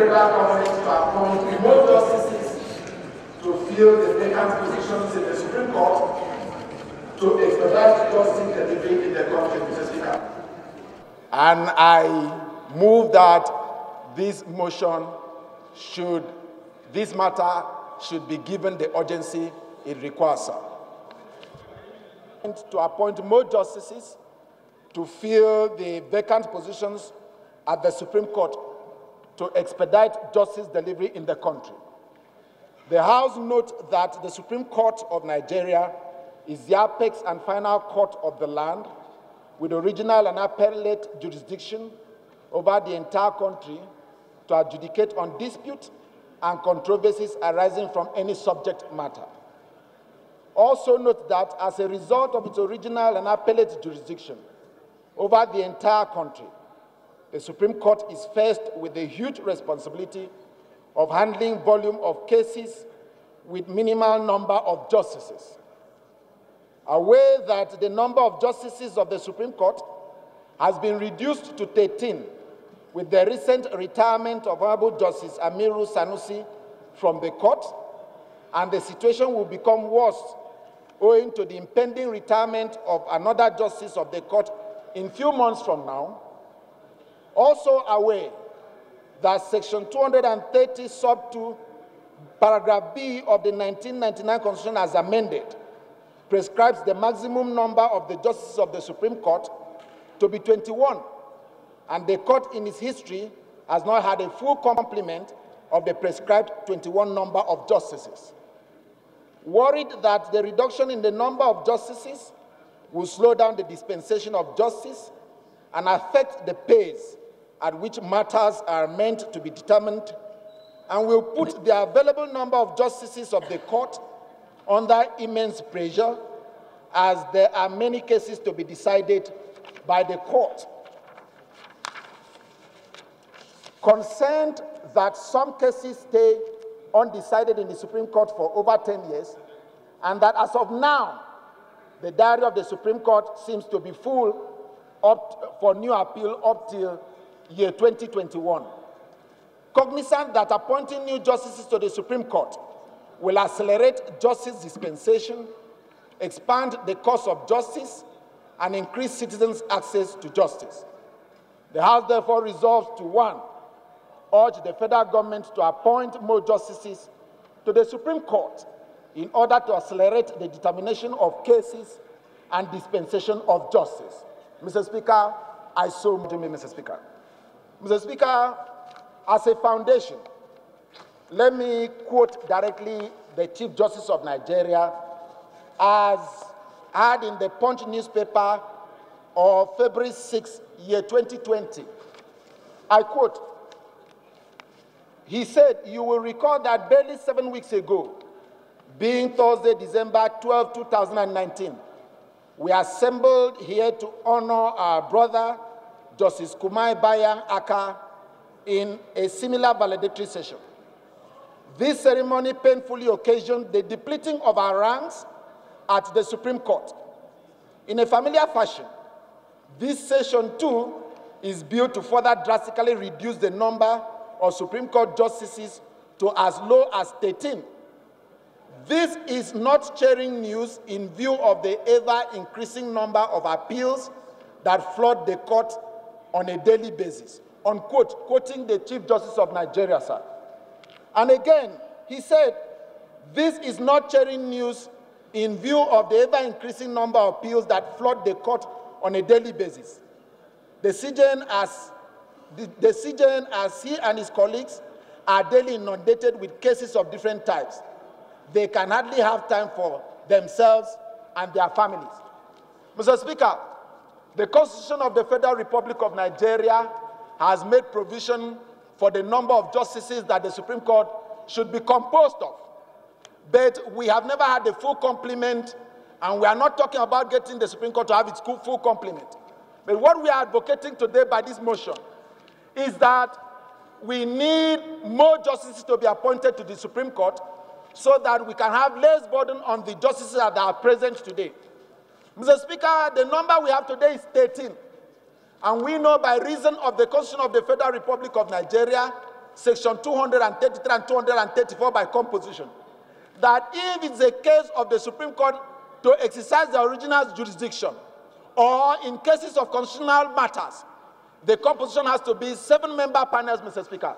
federal government to appoint more justices to fill the vacant positions in the Supreme Court to expedite justice delivery in the country, Mr. Speaker. And I move that this matter should be given the urgency it requires, sir. To appoint more justices to fill the vacant positions at the Supreme Court to expedite justice delivery in the country. The House notes that the Supreme Court of Nigeria is the apex and final court of the land with original and appellate jurisdiction over the entire country to adjudicate on disputes and controversies arising from any subject matter. Also note that as a result of its original and appellate jurisdiction over the entire country, the Supreme Court is faced with the huge responsibility of handling volume of cases with minimal number of justices. Aware that the number of justices of the Supreme Court has been reduced to 13 with the recent retirement of Honorable Justice Amiru Sanusi from the court, and the situation will become worse owing to the impending retirement of another justice of the court in few months from now. Also aware that Section 230, Sub 2, Paragraph B of the 1999 Constitution as amended prescribes the maximum number of the justices of the Supreme Court to be 21, and the court in its history has not had a full complement of the prescribed 21 number of justices. Worried that the reduction in the number of justices will slow down the dispensation of justice and affect the pace at which matters are meant to be determined, and will put the available number of justices of the court under immense pressure, as there are many cases to be decided by the court. Concerned that some cases stay undecided in the Supreme Court for over 10 years, and that as of now, the diary of the Supreme Court seems to be full up for new appeal up till year 2021. Cognizant that appointing new justices to the Supreme Court will accelerate justice dispensation, expand the course of justice, and increase citizens' access to justice. The House therefore resolves to, 1, urge the federal government to appoint more justices to the Supreme Court in order to accelerate the determination of cases and dispensation of justice. Mr. Speaker, I so move, Mr. Speaker. Mr. Speaker, as a foundation, let me quote directly the Chief Justice of Nigeria as had in the Punch newspaper of February 6, year 2020. I quote, he said, "You will recall that barely 7 weeks ago, being Thursday, December 12, 2019, we assembled here to honor our brother, Justice Kumai Bayan Aka, in a similar valedictory session. This ceremony painfully occasioned the depleting of our ranks at the Supreme Court. In a familiar fashion, this session too is built to further drastically reduce the number of Supreme Court justices to as low as 13. This is not cheering news in view of the ever-increasing number of appeals that flood the court on a daily basis," unquote, quoting the Chief Justice of Nigeria, sir. And again, he said, "This is not cheering news in view of the ever-increasing number of appeals that flood the court on a daily basis. The CJN, as he and his colleagues are daily inundated with cases of different types, they can hardly have time for themselves and their families." Mr. Speaker, the Constitution of the Federal Republic of Nigeria has made provision for the number of justices that the Supreme Court should be composed of. But we have never had the full complement, and we are not talking about getting the Supreme Court to have its full complement. But what we are advocating today by this motion is that we need more justices to be appointed to the Supreme Court so that we can have less burden on the justices that are present today. Mr. Speaker, the number we have today is 13. And we know by reason of the Constitution of the Federal Republic of Nigeria Section 233 and 234 by composition, that if it's a case of the Supreme Court to exercise the original jurisdiction, or in cases of constitutional matters, the composition has to be 7-member panels, Mr. Speaker.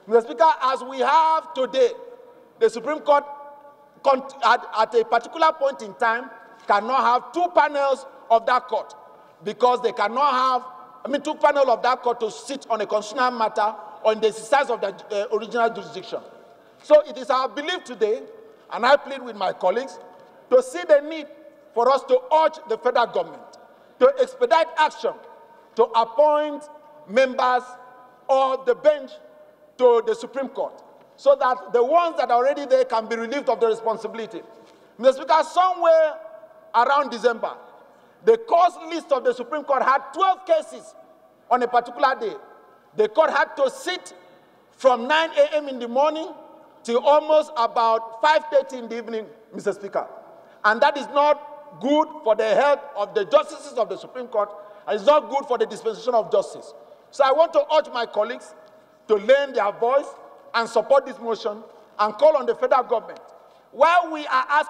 Mr. Speaker, as we have today, the Supreme Court at a particular point in time cannot have 2 panels of that court, because they cannot have, 2 panels of that court to sit on a constitutional matter on the exercise of the original jurisdiction. So it is our belief today, and I plead with my colleagues, to see the need for us to urge the federal government to expedite action to appoint members of the bench to the Supreme Court, so that the ones that are already there can be relieved of the responsibility. Mr. Speaker, somewhere around December, the cause list of the Supreme Court had 12 cases on a particular day. The court had to sit from 9 a.m. in the morning till almost about 5:30 in the evening, Mr. Speaker. And that is not good for the health of the justices of the Supreme Court, and it's not good for the dispensation of justice. So I want to urge my colleagues to lend their voice and support this motion and call on the federal government. While we are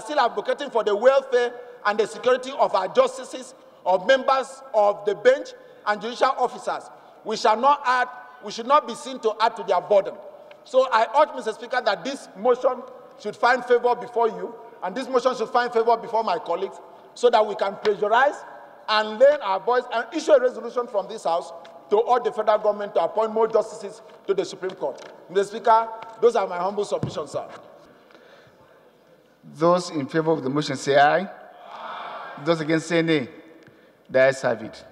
still advocating for the welfare and the security of our justices, of members of the bench and judicial officers, we should not be seen to add to their burden. So I urge, Mr. Speaker, that this motion should find favor before you, and this motion should find favor before my colleagues, so that we can pressurize and lend our voice and issue a resolution from this House to urge the federal government to appoint more justices to the Supreme Court. Mr. Speaker, those are my humble submissions, sir. Those in favor of the motion say aye. Aye. Those against say nay. The ayes have it.